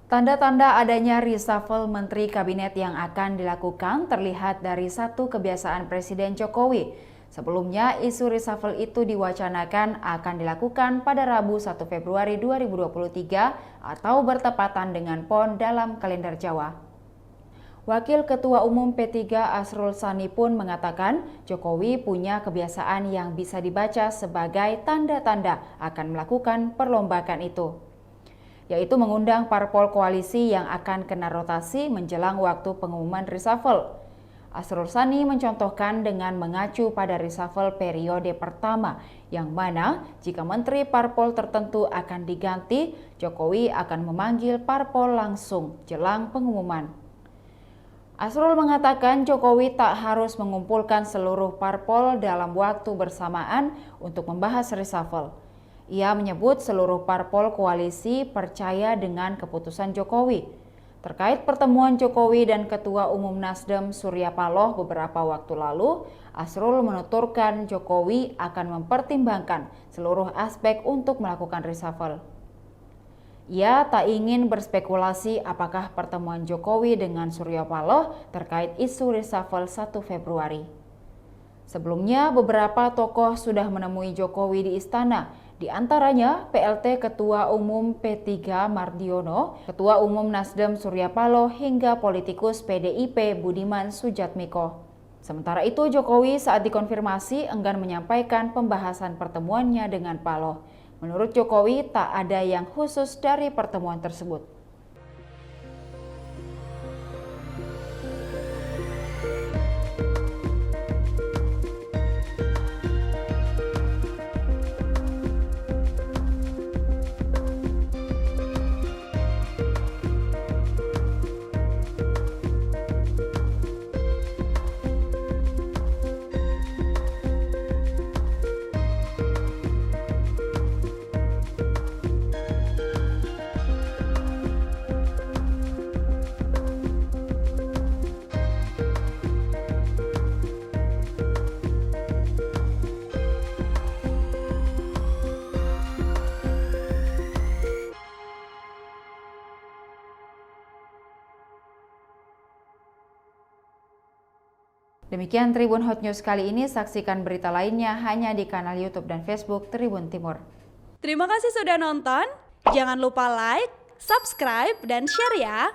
Tanda-tanda adanya reshuffle menteri kabinet yang akan dilakukan terlihat dari satu kebiasaan Presiden Jokowi. Sebelumnya, isu reshuffle itu diwacanakan akan dilakukan pada Rabu 1 Februari 2023 atau bertepatan dengan PON dalam kalender Jawa. Wakil Ketua Umum P3 Asrul Sani pun mengatakan Jokowi punya kebiasaan yang bisa dibaca sebagai tanda-tanda akan melakukan perlombakan itu, yaitu mengundang parpol koalisi yang akan kena rotasi menjelang waktu pengumuman reshuffle. Asrul Sani mencontohkan dengan mengacu pada reshuffle periode pertama, yang mana jika menteri parpol tertentu akan diganti, Jokowi akan memanggil parpol langsung jelang pengumuman. Asrul mengatakan Jokowi tak harus mengumpulkan seluruh parpol dalam waktu bersamaan untuk membahas reshuffle. Ia menyebut seluruh parpol koalisi percaya dengan keputusan Jokowi. Terkait pertemuan Jokowi dan Ketua Umum Nasdem Surya Paloh beberapa waktu lalu, Asrul menuturkan Jokowi akan mempertimbangkan seluruh aspek untuk melakukan reshuffle. Ia tak ingin berspekulasi apakah pertemuan Jokowi dengan Surya Paloh terkait isu reshuffle 1 Februari. Sebelumnya, beberapa tokoh sudah menemui Jokowi di istana, di antaranya PLT Ketua Umum P3 Mardiono, Ketua Umum Nasdem Surya Paloh, hingga politikus PDIP Budiman Sujatmiko. Sementara itu, Jokowi saat dikonfirmasi enggan menyampaikan pembahasan pertemuannya dengan Paloh. Menurut Jokowi, tak ada yang khusus dari pertemuan tersebut. Demikian Tribun Hot News kali ini, saksikan berita lainnya hanya di kanal YouTube dan Facebook Tribun Timur. Terima kasih sudah nonton, jangan lupa like, subscribe, dan share ya!